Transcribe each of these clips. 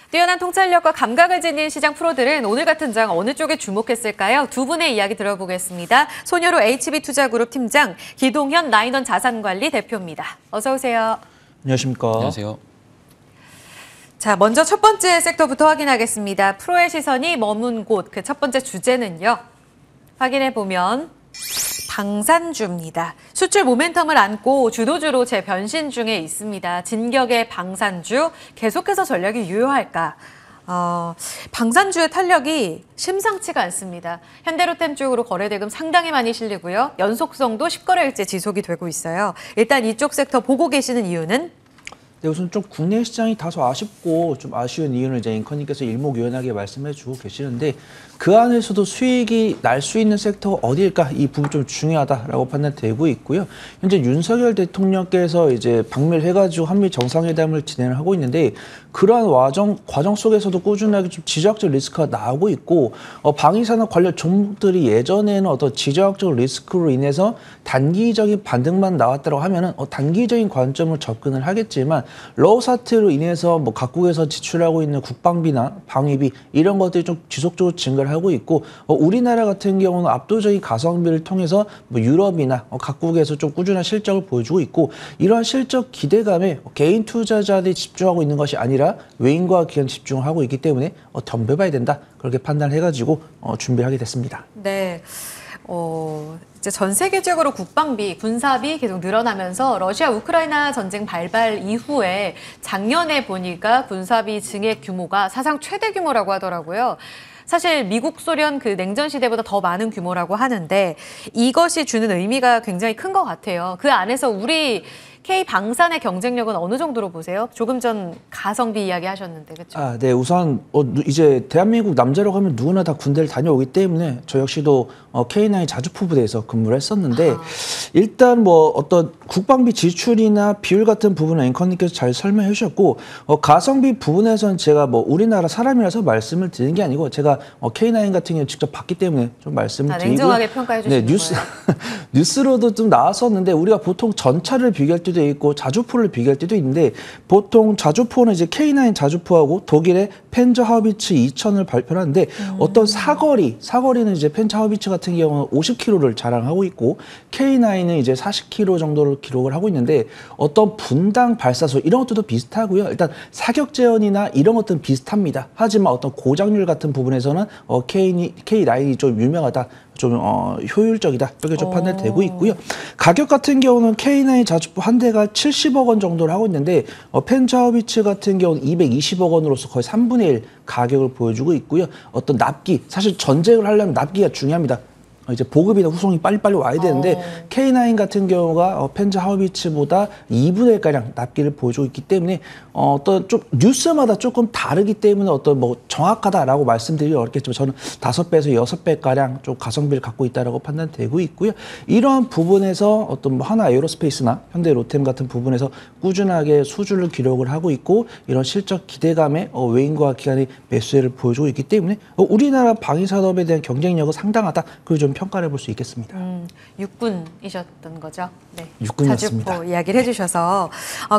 뛰어난 통찰력과 감각을 지닌 시장 프로들은 오늘 같은 장 어느 쪽에 주목했을까요? 두 분의 이야기 들어보겠습니다. 손여로 HB투자그룹 팀장, 기동현 나인원 자산관리 대표입니다. 어서 오세요. 안녕하십니까. 안녕하세요. 자, 먼저 첫 번째 섹터부터 확인하겠습니다. 프로의 시선이 머문 곳, 그 첫 번째 주제는요. 확인해보면 방산주입니다. 수출 모멘텀을 안고 주도주로 재변신 중에 있습니다. 진격의 방산주, 계속해서 전략이 유효할까? 방산주의 탄력이 심상치가 않습니다. 현대로템 쪽으로 거래 대금 상당히 많이 실리고요. 연속성도 10거래일째 지속이 되고 있어요. 일단 이쪽 섹터 보고 계시는 이유는? 네, 우선 좀 국내 시장이 다소 아쉽고 좀 아쉬운 이유는 이제 앵커님께서 일목요연하게 말씀해주고 계시는데 그 안에서도 수익이 날 수 있는 섹터가 어디일까 이 부분 좀 중요하다라고 판단되고 있고요. 현재 윤석열 대통령께서 이제 방미를 해가지고 한미 정상회담을 진행을 하고 있는데 그러한 과정 속에서도 꾸준하게 좀 지정학적 리스크가 나오고 있고 방위산업 관련 종목들이 예전에는 어떤 지정학적 리스크로 인해서 단기적인 반등만 나왔다고 하면은 단기적인 관점으로 접근을 하겠지만 러우 사태로 인해서 뭐 각국에서 지출하고 있는 국방비나 방위비 이런 것들이 좀 지속적으로 증가를 하고 있고 우리나라 같은 경우는 압도적인 가성비를 통해서 뭐 유럽이나 각국에서 좀 꾸준한 실적을 보여주고 있고 이러한 실적 기대감에 개인 투자자들이 집중하고 있는 것이 아니라 외인과 기관 집중을 하고 있기 때문에 덤벼봐야 된다 그렇게 판단을 해가지고 준비를 하게 됐습니다. 네. 이제 전 세계적으로 국방비, 군사비 계속 늘어나면서 러시아 우크라이나 전쟁 발발 이후에 작년에 보니까 군사비 증액 규모가 사상 최대 규모라고 하더라고요. 사실 미국, 소련 그 냉전 시대보다 더 많은 규모라고 하는데 이것이 주는 의미가 굉장히 큰 것 같아요. 그 안에서 우리 K방산의 경쟁력은 어느 정도로 보세요? 조금 전 가성비 이야기 하셨는데, 그렇죠? 네. 우선 이제 대한민국 남자라고 하면 누구나 다 군대를 다녀오기 때문에 저 역시도 K9 자주포 부대에서 근무를 했었는데 일단 뭐 어떤 국방비 지출이나 비율 같은 부분은 앵커님께서 잘 설명해 주셨고 가성비 부분에서는 제가 뭐 우리나라 사람이라서 말씀을 드리는 게 아니고 제가 K9 같은 경우 직접 봤기 때문에 좀 말씀을 드리고 냉정하게 평가해 주시는 거예요. 뉴스로도 좀 나왔었는데 우리가 보통 전차를 비교할 때도 있고 자주포를 비교할 때도 있는데 보통 자주포는 이제 K9 자주포하고 독일의 펜저 하우비츠 2000을 발표하는데 어떤 사거리는 이제 펜저 하우비츠 같은 경우는 50km를 자랑하고 있고 K9은 이제 40km 정도를 기록을 하고 있는데 어떤 분당 발사소 이런 것들도 비슷하고요. 일단 사격 재현이나 이런 것들은 비슷합니다. 하지만 어떤 고장률 같은 부분에서는 K9이 좀 유명하다. 좀 효율적이다 이렇게 좀 판단되고 있고요. 가격 같은 경우는 K9 자주포 한 대가 70억 원 정도를 하고 있는데 펜차우비츠 같은 경우는 220억 원으로서 거의 3분의 1 가격을 보여주고 있고요. 어떤 납기, 사실 전쟁을 하려면 납기가 중요합니다. 이제 보급이나 후송이 빨리빨리 와야 되는데 K9 같은 경우가 펜자 하우비츠보다 2분의 1가량 납기를 보여주고 있기 때문에 어떤 좀 뉴스마다 조금 다르기 때문에 어떤 뭐 정확하다라고 말씀드리기 어렵겠지만 저는 5배에서 6배가량 좀 가성비를 갖고 있다라고 판단되고 있고요. 이러한 부분에서 어떤 뭐 하나 에어로스페이스나 현대 로템 같은 부분에서 꾸준하게 수주를 기록을 하고 있고 이런 실적 기대감에 외인과 기관이 매수세를 보여주고 있기 때문에 우리나라 방위산업에 대한 경쟁력은 상당하다. 그리고 좀 평가를 해볼 수 있겠습니다. 육군이셨던 거죠? 네. 육군이었습니다. 자주포 이야기를 해주셔서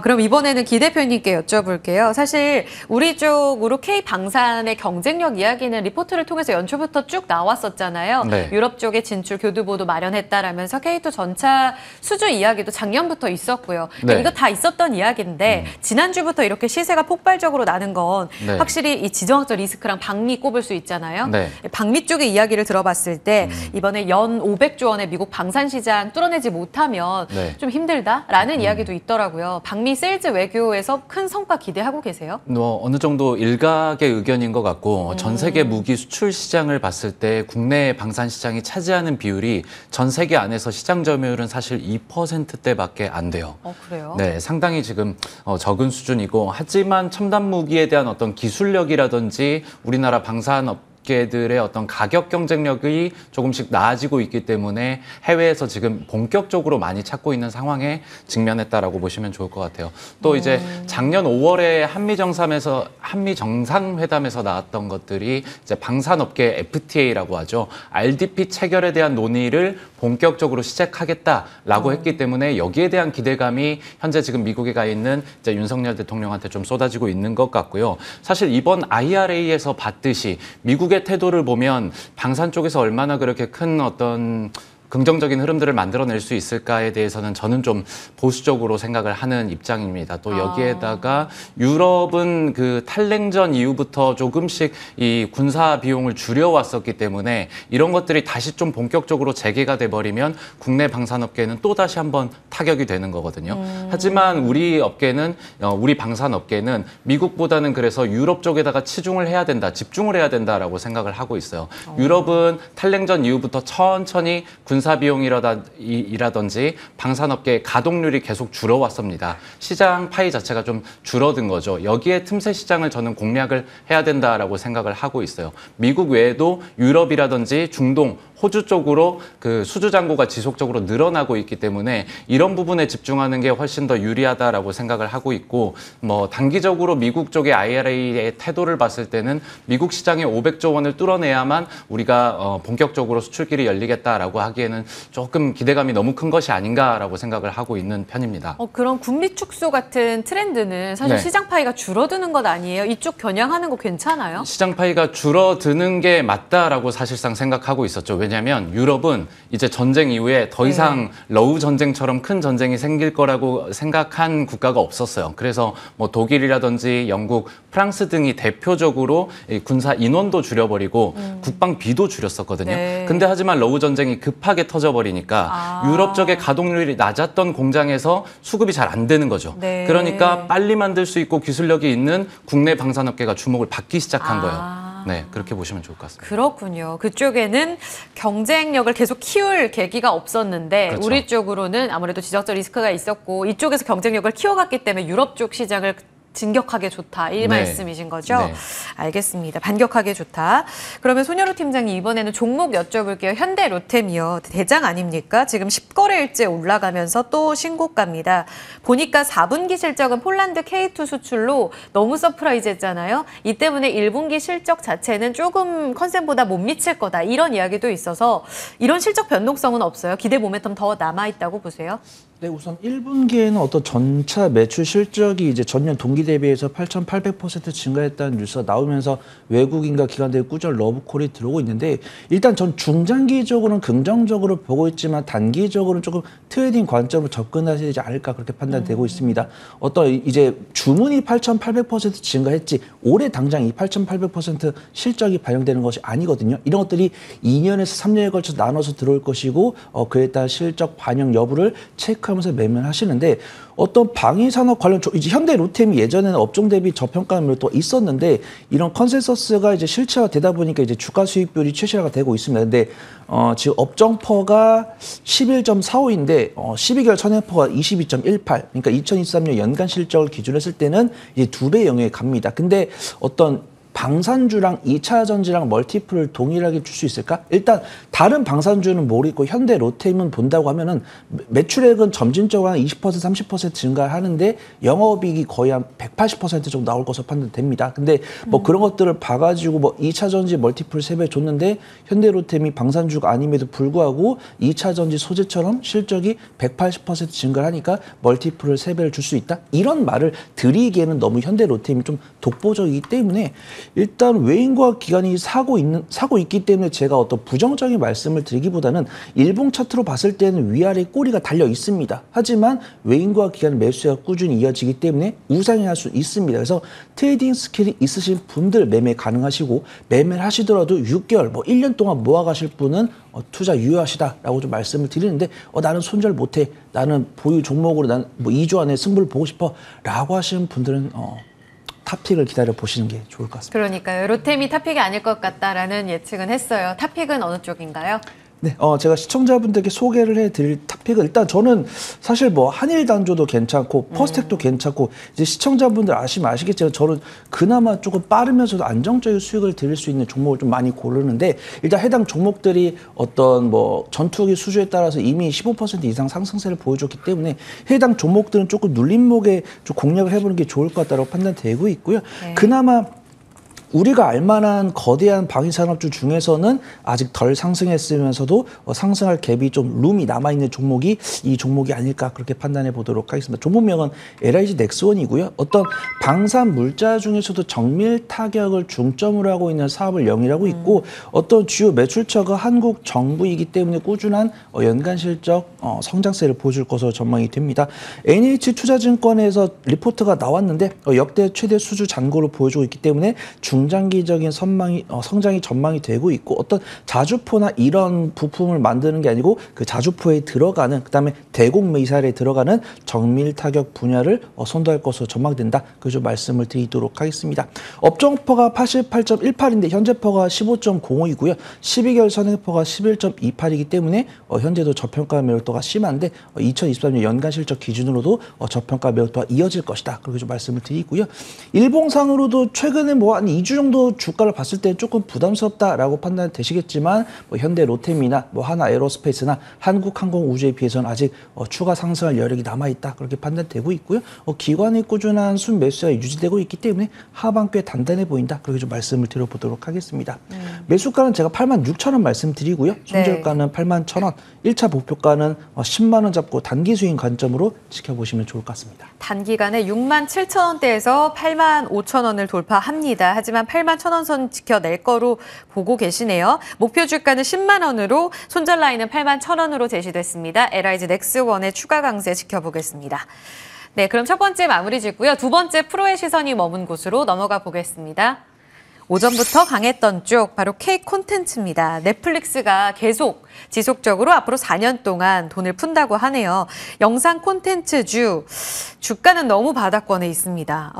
그럼 이번에는 기 대표님께 여쭤볼게요. 사실 우리 쪽으로 K방산의 경쟁력 이야기는 리포트를 통해서 연초부터 쭉 나왔었잖아요. 네. 유럽 쪽에 진출 교두보도 마련했다라면서 K2 전차 수주 이야기도 작년부터 있었고요. 네. 이거 다 있었던 이야기인데 지난주부터 이렇게 시세가 폭발적으로 나는 건 네. 확실히 이 지정학적 리스크랑 방미 꼽을 수 있잖아요. 네. 방미 쪽의 이야기를 들어봤을 때 이번에 연 500조 원의 미국 방산 시장 뚫어내지 못하면 네. 좀 힘들다라는 이야기도 있더라고요. 방미 세일즈 외교에서 큰 성과 기대하고 계세요? 어느 정도 일각의 의견인 것 같고 전 세계 무기 수출 시장을 봤을 때 국내 방산 시장이 차지하는 비율이 전 세계 안에서 시장 점유율은 사실 2%대밖에 안 돼요. 그래요? 네, 상당히 지금 적은 수준이고 하지만 첨단 무기에 대한 어떤 기술력이라든지 우리나라 방산업 업계들의 어떤 가격 경쟁력이 조금씩 나아지고 있기 때문에 해외에서 지금 본격적으로 많이 찾고 있는 상황에 직면했다라고 보시면 좋을 것 같아요. 또 이제 작년 5월에 한미 정상회담에서 나왔던 것들이 이제 방산업계 FTA라고 하죠. RDP 체결에 대한 논의를 본격적으로 시작하겠다라고 했기 때문에 여기에 대한 기대감이 현재 지금 미국에 가 있는 이제 윤석열 대통령한테 좀 쏟아지고 있는 것 같고요. 사실 이번 IRA에서 봤듯이 미국의 태도를 보면 방산 쪽에서 얼마나 그렇게 큰 어떤 긍정적인 흐름들을 만들어낼 수 있을까에 대해서는 저는 좀 보수적으로 생각을 하는 입장입니다. 또 여기에다가 유럽은 그 탈냉전 이후부터 조금씩 이 군사 비용을 줄여왔었기 때문에 이런 것들이 다시 좀 본격적으로 재개가 돼버리면 국내 방산업계는 또 다시 한번 타격이 되는 거거든요. 하지만 우리 업계는 우리 방산업계는 미국보다는 그래서 유럽 쪽에다가 치중을 해야 된다, 집중을 해야 된다라고 생각을 하고 있어요. 유럽은 탈냉전 이후부터 천천히 군사 비용이라든지 방산업계의 가동률이 계속 줄어왔습니다. 시장 파이 자체가 좀 줄어든 거죠. 여기에 틈새 시장을 저는 공략을 해야 된다라고 생각을 하고 있어요. 미국 외에도 유럽이라든지 중동, 호주 쪽으로 그 수주 잔고가 지속적으로 늘어나고 있기 때문에 이런 부분에 집중하는 게 훨씬 더 유리하다라고 생각을 하고 있고, 뭐 단기적으로 미국 쪽의 IRA의 태도를 봤을 때는 미국 시장에 500조 원을 뚫어내야만 우리가 본격적으로 수출길이 열리겠다라고 하기에는 조금 기대감이 너무 큰 것이 아닌가라고 생각을 하고 있는 편입니다. 그런 국리 축소 같은 트렌드는 사실 네. 시장 파이가 줄어드는 것 아니에요? 이쪽 겨냥하는 거 괜찮아요? 시장 파이가 줄어드는 게 맞다라고 사실상 생각하고 있었죠. 왜냐하면 유럽은 이제 전쟁 이후에 더 이상 러우 전쟁처럼 큰 전쟁이 생길 거라고 생각한 국가가 없었어요. 그래서 뭐 독일이라든지 영국, 프랑스 등이 대표적으로 이 군사 인원도 줄여버리고 국방비도 줄였었거든요. 네. 근데 하지만 러우 전쟁이 급하게 터져버리니까 유럽 쪽의 가동률이 낮았던 공장에서 수급이 잘 안 되는 거죠. 네. 그러니까 빨리 만들 수 있고 기술력이 있는 국내 방산업계가 주목을 받기 시작한 거예요. 네, 그렇게 보시면 좋을 것 같습니다. 그렇군요. 그쪽에는 경쟁력을 계속 키울 계기가 없었는데 그렇죠. 우리 쪽으로는 아무래도 지정적 리스크가 있었고 이쪽에서 경쟁력을 키워갔기 때문에 유럽 쪽 시장을 진격하게 좋다. 이 네. 말씀이신 거죠? 네. 알겠습니다. 반격하게 좋다. 그러면 손여루 팀장님 이번에는 종목 여쭤볼게요. 현대 로템이요. 대장 아닙니까? 지금 10거래일째 올라가면서 또 신고가입니다. 보니까 4분기 실적은 폴란드 K2 수출로 너무 서프라이즈했잖아요. 이 때문에 1분기 실적 자체는 조금 컨센보다 못 미칠 거다. 이런 이야기도 있어서 이런 실적 변동성은 없어요. 기대 모멘텀 더 남아있다고 보세요? 네, 우선 1분기에는 어떤 전차 매출 실적이 이제 전년 동기 대비해서 8,800% 증가했다는 뉴스가 나오면서 외국인과 기관들의 꾸준한 러브콜이 들어오고 있는데, 일단 전 중장기적으로는 긍정적으로 보고 있지만 단기적으로는 조금 트레이딩 관점으로 접근하셔야 되지 않을까 그렇게 판단되고 있습니다. 어떤 이제 주문이 8,800% 증가했지 올해 당장 이 8,800% 실적이 반영되는 것이 아니거든요. 이런 것들이 2년에서 3년에 걸쳐 나눠서 들어올 것이고 그에 따른 실적 반영 여부를 체크하면서 매매하시는데, 어떤 방위산업 관련 이제 현대 로템이 예전에는 업종 대비 저평가율이 또 있었는데 이런 컨센서스가 이제 실체화되다 보니까 이제 주가 수익률이 최저가 되고 있습니다. 근데 지금 업종퍼가 11.45인데 12개월 천연퍼가 22.18. 그러니까 2023년 연간 실적을 기준으로 했을 때는 이제 2배 영역에 갑니다. 근데 어떤 방산주랑 2차 전지랑 멀티플을 동일하게 줄 수 있을까? 일단 다른 방산주는 모르겠고 현대 로템은 본다고 하면은 매출액은 점진적으로 한 20% 30% 증가하는데 영업이익이 거의 한 180% 정도 나올 것으로 판단됩니다. 근데 뭐 그런 것들을 봐가지고 뭐 2차 전지 멀티플 3배 줬는데 현대 로템이 방산주가 아님에도 불구하고 2차 전지 소재처럼 실적이 180% 증가하니까 멀티플을 3배를 줄 수 있다? 이런 말을 드리기에는 너무 현대 로템이 좀 독보적이기 때문에 일단 외인과 기관이 사고 있기 때문에 제가 어떤 부정적인 말씀을 드리기보다는 일봉 차트로 봤을 때는 위아래 꼬리가 달려 있습니다. 하지만 외인과 기관 매수가 꾸준히 이어지기 때문에 우상향할 수 있습니다. 그래서 트레이딩 스킬이 있으신 분들 매매 가능하시고, 매매를 하시더라도 6개월, 뭐 1년 동안 모아가실 분은 투자 유효하시다라고 좀 말씀을 드리는데 나는 손절 못해, 나는 보유 종목으로 난 뭐 2주 안에 승부를 보고 싶어 라고 하시는 분들은 탑픽을 기다려 보시는 게 좋을 것 같습니다. 그러니까요. 로템이 탑픽이 아닐 것 같다라는 예측은 했어요. 탑픽은 어느 쪽인가요? 네, 제가 시청자분들께 소개를 해드릴 토픽은 일단 저는 사실 뭐 한일 단조도 괜찮고 퍼스텍도 괜찮고 이제 시청자분들 아시면 아시겠지만 저는 그나마 조금 빠르면서도 안정적인 수익을 드릴 수 있는 종목을 좀 많이 고르는데 일단 해당 종목들이 어떤 뭐 전투기 수주에 따라서 이미 15% 이상 상승세를 보여줬기 때문에 해당 종목들은 조금 눌림목에 좀 공략을 해보는 게 좋을 것 같다고 판단되고 있고요. 네. 그나마 우리가 알만한 거대한 방위산업주 중에서는 아직 덜 상승했으면서도 상승할 갭이 좀 룸이 남아있는 종목이 이 종목이 아닐까 그렇게 판단해 보도록 하겠습니다. 종목명은 LIG 넥스원이고요. 어떤 방산 물자 중에서도 정밀 타격을 중점으로 하고 있는 사업을 영위하고 있고 어떤 주요 매출처가 한국 정부이기 때문에 꾸준한 연간 실적 성장세를 보여줄 것으로 전망이 됩니다. NH투자증권에서 리포트가 나왔는데 역대 최대 수주 잔고를 보여주고 있기 때문에 중장기적인 성장이 전망이 되고 있고 어떤 자주포나 이런 부품을 만드는 게 아니고 그 자주포에 들어가는 그다음에 대공 미사일에 들어가는 정밀 타격 분야를 선도할 것으로 전망된다. 그래서 말씀을 드리도록 하겠습니다. 업종포가 88.18인데 현재포가 15.05이고요. 12개월 선행포가 11.28이기 때문에 현재도 저평가 매력도가 심한데 2023년 연간 실적 기준으로도 저평가 매력도가 이어질 것이다. 그렇게 좀 말씀을 드리고요. 일봉상으로도 최근에 뭐 한 2주 정도 주가를 봤을 때 조금 부담스럽다라고 판단되시겠지만 뭐 현대 로템이나 뭐 하나 에어로스페이스나 한국항공우주에 비해서는 아직 추가 상승할 여력이 남아있다. 그렇게 판단되고 있고요. 기관의 꾸준한 순매수가 유지되고 있기 때문에 하방 꽤 단단해 보인다. 그렇게 좀 말씀을 드려보도록 하겠습니다. 매수가는 제가 86,000원 말씀드리고요. 손절가는 81,000원, 1차 목표가는 10만 원 잡고 단기 수익 관점으로 지켜보시면 좋을 것 같습니다. 단기간에 67,000원대에서 85,000원을 돌파합니다. 하지만 81,000원 선 지켜낼 거로 보고 계시네요. 목표 주가는 10만 원으로 손절 라인은 81,000원으로 제시됐습니다. LIG 넥스원의 추가 강세 지켜보겠습니다. 네, 그럼 첫 번째 마무리 짓고요. 두 번째 프로의 시선이 머문 곳으로 넘어가 보겠습니다. 오전부터 강했던 쪽 바로 K 콘텐츠입니다. 넷플릭스가 계속 지속적으로 앞으로 4년 동안 돈을 푼다고 하네요. 영상 콘텐츠주 주가는 너무 바닥권에 있습니다.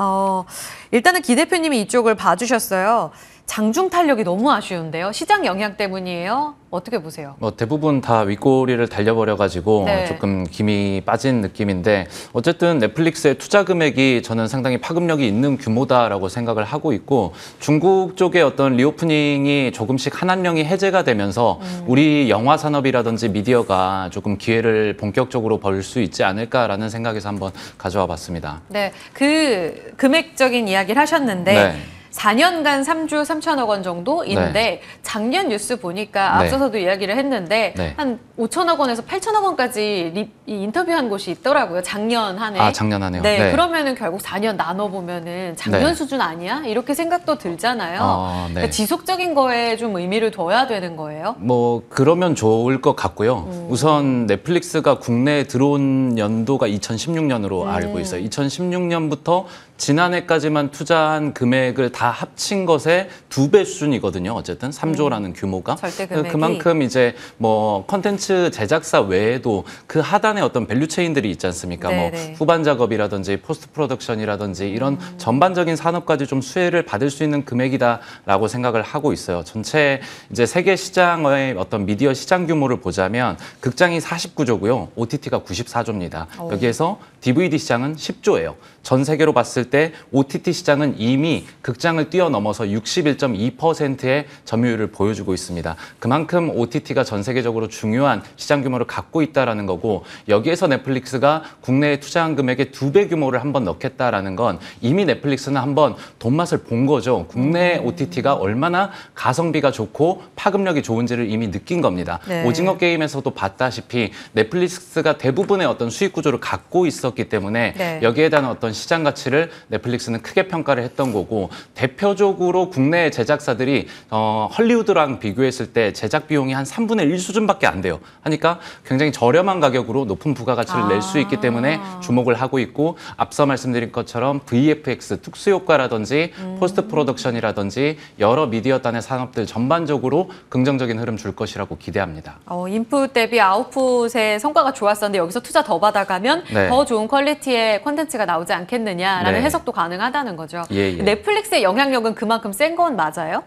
일단은 기 대표님이 이쪽을 봐주셨어요. 장중 탄력이 너무 아쉬운데요. 시장 영향 때문이에요. 어떻게 보세요? 뭐 대부분 다 윗꼬리를 달려버려가지고 네. 조금 김이 빠진 느낌인데 어쨌든 넷플릭스의 투자 금액이 저는 상당히 파급력이 있는 규모다라고 생각을 하고 있고 중국 쪽의 어떤 리오프닝이 조금씩 한한령이 해제가 되면서 우리 영화 산업이라든지 미디어가 조금 기회를 본격적으로 벌 수 있지 않을까라는 생각에서 한번 가져와 봤습니다. 네, 그 금액적인 이야기를 하셨는데 네. 4년간 3조 3천억 원 정도인데 네. 작년 뉴스 보니까 앞서서도 이야기를 했는데 네. 한 5천억 원에서 8천억 원까지 인터뷰한 곳이 있더라고요. 작년 한 해. 아, 작년 한 해요? 네, 네. 그러면은 결국 4년 나눠보면은 작년 네. 수준 아니야? 이렇게 생각도 들잖아요. 네. 그러니까 지속적인 거에 좀 의미를 둬야 되는 거예요. 뭐 그러면 좋을 것 같고요. 우선 넷플릭스가 국내에 들어온 연도가 2016년으로 알고 있어요. 2016년부터 지난해까지만 투자한 금액을 다 합친 것의 2배 수준이거든요. 어쨌든 3조라는 규모가. 절대 금액이. 그만큼 이제 뭐 컨텐츠 제작사 외에도 그 하단에 어떤 밸류 체인들이 있지 않습니까? 뭐 네네. 후반 작업이라든지 포스트 프로덕션이라든지 이런 전반적인 산업까지 좀 수혜를 받을 수 있는 금액이다라고 생각을 하고 있어요. 전체 이제 세계 시장의 어떤 미디어 시장 규모를 보자면 극장이 49조고요. OTT가 94조입니다. 여기에서 DVD 시장은 10조예요. 전 세계로 봤을 때 OTT 시장은 이미 극장을 뛰어넘어서 61.2%의 점유율을 보여주고 있습니다. 그만큼 OTT가 전 세계적으로 중요한 시장 규모를 갖고 있다는 거고 여기에서 넷플릭스가 국내에 투자한 금액의 2배 규모를 한번 넣겠다라는 건 이미 넷플릭스는 한번 돈맛을 본 거죠. 국내 OTT가 얼마나 가성비가 좋고 파급력이 좋은지를 이미 느낀 겁니다. 네. 오징어 게임에서도 봤다시피 넷플릭스가 대부분의 어떤 수익 구조를 갖고 있었기 때문에 네. 여기에 대한 어떤 시장 가치를 넷플릭스는 크게 평가를 했던 거고 대표적으로 국내 제작사들이 헐리우드랑 비교했을 때 제작 비용이 한 3분의 1 수준밖에 안 돼요. 하니까 굉장히 저렴한 가격으로 높은 부가가치를 낼 수 있기 때문에 주목을 하고 있고 앞서 말씀드린 것처럼 VFX 특수효과라든지 포스트 프로덕션이라든지 여러 미디어단의 산업들 전반적으로 긍정적인 흐름 줄 것이라고 기대합니다. 인풋 대비 아웃풋의 성과가 좋았었는데 여기서 투자 더 받아가면 네. 더 좋은 퀄리티의 콘텐츠가 나오지 않겠느냐라는 네. 해석도 가능하다는 거죠. 예, 예. 넷플릭스의 영향력은 그만큼 센 건 맞아요?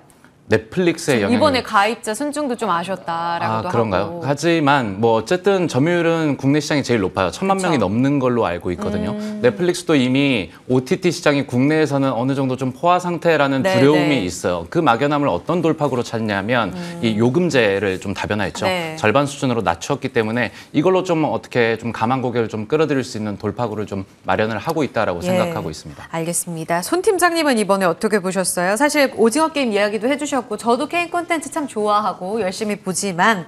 넷플릭스의 영향이 이번에 가입자 순증도 좀 아쉬웠다라고도 그런가요? 하고. 하지만 뭐 어쨌든 점유율은 국내 시장이 제일 높아요. 1,000만 명이 넘는 걸로 알고 있거든요. 넷플릭스도 이미 OTT 시장이 국내에서는 어느 정도 좀 포화 상태라는 네, 두려움이 네. 있어요. 그 막연함을 어떤 돌파구로 찾냐면 이 요금제를 좀 다변화했죠. 네. 절반 수준으로 낮추었기 때문에 이걸로 좀 어떻게 좀 가만 고개를 좀 끌어들일 수 있는 돌파구를 좀 마련을 하고 있다라고 생각하고 있습니다. 알겠습니다. 손 팀장님은 이번에 어떻게 보셨어요? 사실 오징어 게임 이야기도 해주셨고 저도 게임 콘텐츠 참 좋아하고 열심히 보지만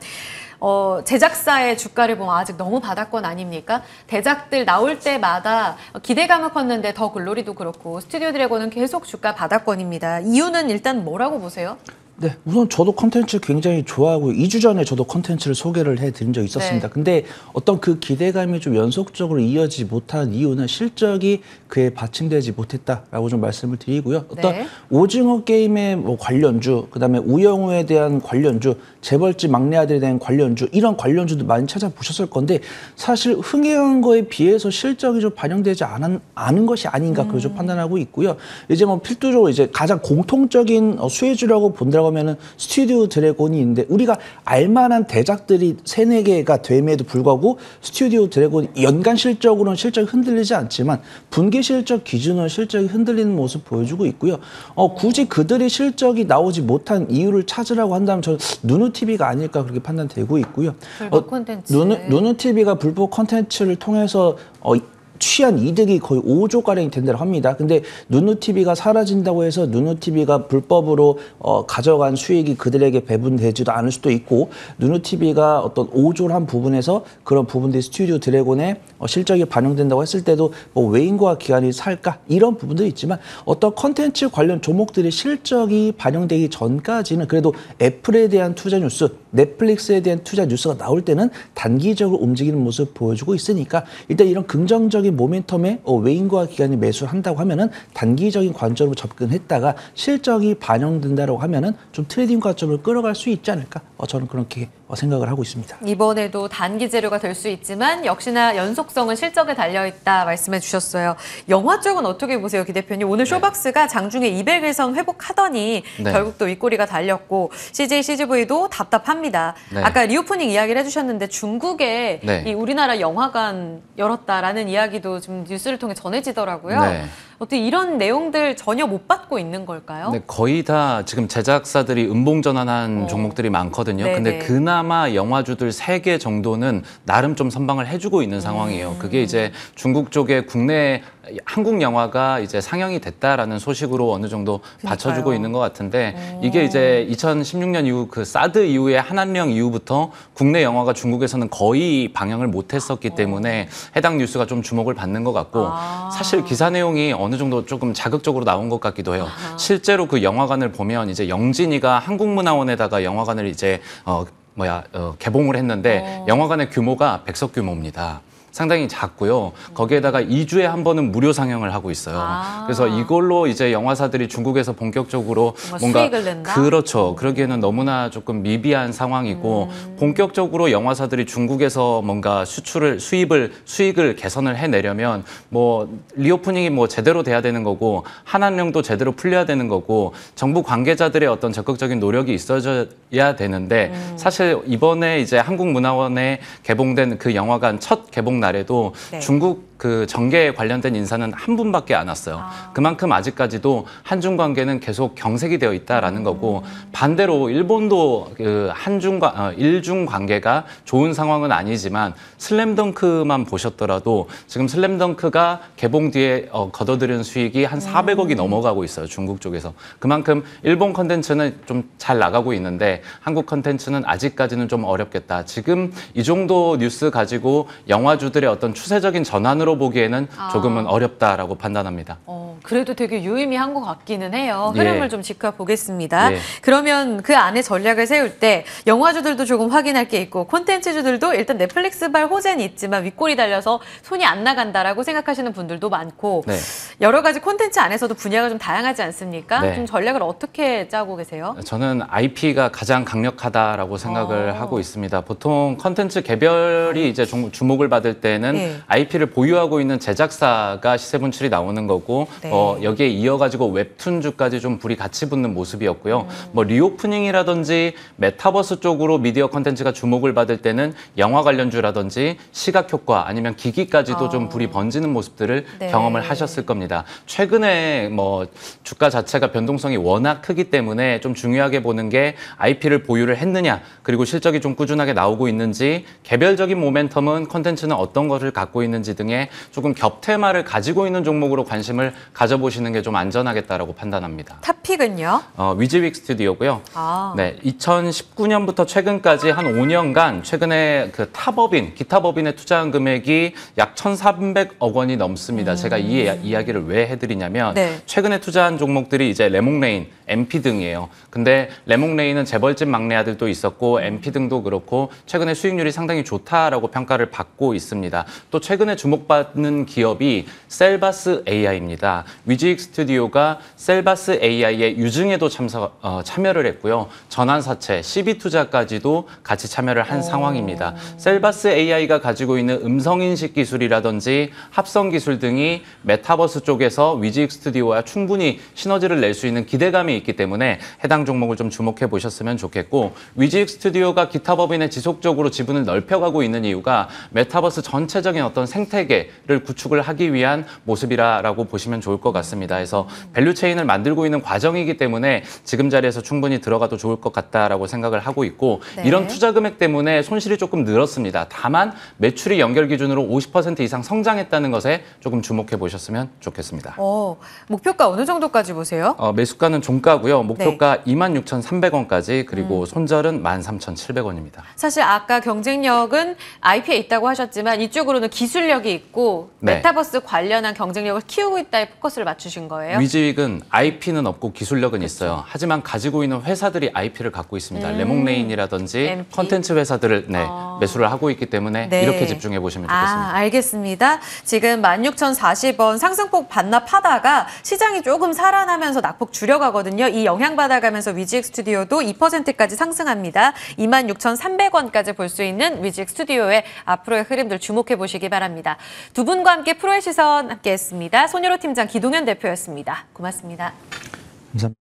제작사의 주가를 보면 아직 너무 바닥권 아닙니까? 대작들 나올 때마다 기대감은 컸는데 더 글로리도 그렇고 스튜디오 드래곤은 계속 주가 바닥권입니다. 이유는 일단 뭐라고 보세요? 네, 우선 저도 컨텐츠 굉장히 좋아하고 2주 전에 저도 컨텐츠를 소개를 해드린 적이 있었습니다. 네. 근데 어떤 그 기대감이 좀 연속적으로 이어지지 못한 이유는 실적이 그에 받침되지 못했다라고 좀 말씀을 드리고요. 어떤 네. 오징어 게임의 뭐 관련주, 그다음에 우영우에 대한 관련주, 재벌집 막내 아들에 대한 관련주, 이런 관련주도 많이 찾아보셨을 건데 사실 흥행한 거에 비해서 실적이 좀 반영되지 않은 것이 아닌가 그렇게 좀 판단하고 있고요. 이제 뭐 필두적으로 이제 가장 공통적인 수혜주라고 본다고 하면은 스튜디오 드래곤이 있는데 우리가 알만한 대작들이 3-4개가 됨에도 불구하고 스튜디오 드래곤 연간 실적으로는 실적이 흔들리지 않지만 분기 실적 기준으로 실적이 흔들리는 모습 보여주고 있고요. 굳이 그들의 실적이 나오지 못한 이유를 찾으라고 한다면 저는 누누TV가 아닐까 그렇게 판단되고 있고요. 불법 콘텐츠. 누누TV가 불법 콘텐츠를 통해서 취한 이득이 거의 5조가량이 된다고 합니다. 근데 누누TV가 사라진다고 해서 누누TV가 불법으로 가져간 수익이 그들에게 배분되지도 않을 수도 있고 누누TV가 어떤 5조를 한 부분에서 그런 부분들이 스튜디오 드래곤의 실적이 반영된다고 했을 때도 뭐 외인과 기관이 살까 이런 부분들이 있지만 어떤 컨텐츠 관련 종목들의 실적이 반영되기 전까지는 그래도 애플에 대한 투자 뉴스, 넷플릭스에 대한 투자 뉴스가 나올 때는 단기적으로 움직이는 모습 보여주고 있으니까 일단 이런 긍정적인 모멘텀에 외인과 기관이 매수를 한다고 하면은 단기적인 관점으로 접근했다가 실적이 반영된다고 하면은 좀 트레이딩 관점을 끌어갈 수 있지 않을까? 저는 그렇게 생각을 하고 있습니다. 이번에도 단기 재료가 될 수 있지만 역시나 연속성은 실적에 달려있다 말씀해 주셨어요. 영화 쪽은 어떻게 보세요, 기 대표님? 오늘 쇼박스가 장중에 200일선 회복하더니 네. 결국 또 윗꼬리가 달렸고 CJ, CGV도 답답합니다. 네. 아까 리오프닝 이야기를 해주셨는데 중국에 네. 이 우리나라 영화관 열었다라는 이야기도 좀 뉴스를 통해 전해지더라고요. 네. 어떻게 이런 내용들 전혀 못 받고 있는 걸까요? 네, 거의 다 지금 제작사들이 음봉 전환한 종목들이 많거든요. 네네. 근데 그나마 영화주들 3개 정도는 나름 좀 선방을 해주고 있는 상황이에요. 그게 이제 중국 쪽에 국내 한국 영화가 이제 상영이 됐다라는 소식으로 어느 정도 받쳐주고 있는 것 같은데 이게 이제 2016년 이후 그 사드 이후에 한한령 이후부터 국내 영화가 중국에서는 거의 방영을 못했었기 때문에 해당 뉴스가 좀 주목을 받는 것 같고 사실 기사 내용이 어느 정도 조금 자극적으로 나온 것 같기도 해요. 실제로 그 영화관을 보면 이제 영진이가 한국문화원에다가 영화관을 이제 개봉을 했는데 영화관의 규모가 100석 규모입니다. 상당히 작고요. 거기에다가 2주에 한 번은 무료 상영을 하고 있어요. 그래서 이걸로 이제 영화사들이 중국에서 본격적으로 뭔가 수익을 낸다? 그렇죠. 그러기에는 너무나 조금 미비한 상황이고 본격적으로 영화사들이 중국에서 뭔가 수익을 개선을 해내려면 뭐 리오프닝이 뭐 제대로 돼야 되는 거고 한한령도 제대로 풀려야 되는 거고 정부 관계자들의 어떤 적극적인 노력이 있어져야 되는데 사실 이번에 이제 한국문화원에 개봉된 그 영화관 첫 개봉 날에도 네. 중국 그 정계에 관련된 인사는 한 분밖에 안 왔어요. 그만큼 아직까지도 한중 관계는 계속 경색이 되어 있다라는 거고 반대로 일본도 그 일중 관계가 좋은 상황은 아니지만 슬램덩크만 보셨더라도 지금 슬램덩크가 개봉 뒤에 거둬들인 수익이 한 400억이 넘어가고 있어요. 중국 쪽에서. 그만큼 일본 컨텐츠는 좀 잘 나가고 있는데 한국 컨텐츠는 아직까지는 좀 어렵겠다. 지금 이 정도 뉴스 가지고 영화주들의 어떤 추세적인 전환으로 보기에는 조금은 어렵다라고 판단합니다. 그래도 되게 유의미한 것 같기는 해요. 흐름을 예. 좀 지켜보겠습니다. 예. 그러면 그 안에 전략을 세울 때 영화주들도 조금 확인할 게 있고 콘텐츠주들도 일단 넷플릭스발 호재는 있지만 윗골이 달려서 손이 안 나간다라고 생각하시는 분들도 많고 네. 여러 가지 콘텐츠 안에서도 분야가 좀 다양하지 않습니까? 네. 좀 전략을 어떻게 짜고 계세요? 저는 IP가 가장 강력하다라고 생각을 하고 있습니다. 보통 컨텐츠 개별이 이제 주목을 받을 때는 네. IP를 보유하고 있는 제작사가 시세 분출이 나오는 거고 네. 여기에 이어가지고 웹툰주까지 좀 불이 같이 붙는 모습이었고요. 뭐 리오프닝이라든지 메타버스 쪽으로 미디어 컨텐츠가 주목을 받을 때는 영화 관련주라든지 시각 효과 아니면 기기까지도 좀 불이 번지는 모습들을 네. 경험을 하셨을 겁니다. 최근에 뭐 주가 자체가 변동성이 워낙 크기 때문에 좀 중요하게 보는 게 IP를 보유를 했느냐, 그리고 실적이 좀 꾸준하게 나오고 있는지, 개별적인 모멘텀은 컨텐츠는 어떤 것을 갖고 있는지 등의 조금 겹테마를 가지고 있는 종목으로 관심을 가져보시는 게 좀 안전하겠다라고 판단합니다. 탑픽은요? 위즈윅 스튜디오고요. 네, 2019년부터 최근까지 한 5년간 최근에 그 타법인, 기타 법인에 투자한 금액이 약 1,300억 원이 넘습니다. 제가 이 이야기를 왜 해드리냐면 네. 최근에 투자한 종목들이 이제 레몽레인, MP 등이에요. 근데 레몽레인은 재벌집 막내 아들도 있었고 MP 등도 그렇고 최근에 수익률이 상당히 좋다라고 평가를 받고 있습니다. 또 최근에 주목받는 기업이 셀바스 AI입니다. 위즈윅 스튜디오가 셀바스 AI의 유증에도 참여를 했고요. 전환사채, CB투자까지도 같이 참여를 한 상황입니다. 셀바스 AI가 가지고 있는 음성인식 기술이라든지 합성 기술 등이 메타버스 쪽에서 위즈윅 스튜디오와 충분히 시너지를 낼 수 있는 기대감이 있기 때문에 해당 종목을 좀 주목해 보셨으면 좋겠고, 위즈윅 스튜디오가 기타 법인에 지속적으로 지분을 넓혀가고 있는 이유가 메타버스 전체적인 어떤 생태계를 구축을 하기 위한 모습이라고 보시면 좋을 것 같습니다. 그래서 밸류체인을 만들고 있는 과정이기 때문에 지금 자리에서 충분히 들어가도 좋을 것 같다라고 생각을 하고 있고, 네. 이런 투자 금액 때문에 손실이 조금 늘었습니다. 다만 매출이 연결 기준으로 50% 이상 성장했다는 것에 조금 주목해 보셨으면 좋겠습니다. 목표가 어느 정도까지 보세요? 매수가는 종가고요. 목표가 26,300원까지, 그리고 손절은 13,700원입니다. 사실 아까 경쟁력은 IP에 있다고 하셨지만 이쪽으로는 기술력이 있고 네. 메타버스 관련한 경쟁력을 키우고 있다에 포커스를 맞추신 거예요? 위즈윅은 IP는 없고 기술력은 있어요. 하지만 가지고 있는 회사들이 IP를 갖고 있습니다. 레몽레인이라든지 MP? 컨텐츠 회사들을 매수를 하고 있기 때문에 네. 이렇게 집중해 보시면 좋겠습니다. 알겠습니다. 지금 16,040원 상승폭 반납하다가 시장이 조금 살아나면서 낙폭 줄여가거든요. 이 영향받아가면서 위즈윅 스튜디오도 2%까지 상승합니다. 26,300원까지 볼 수 있는 위즈윅 스튜디오의 앞으로의 흐름들 주목해 보시기 바랍니다. 두 분과 함께 프로의 시선 함께했습니다. 손유로 팀장, 기동현 대표였습니다. 고맙습니다. 감사합니다.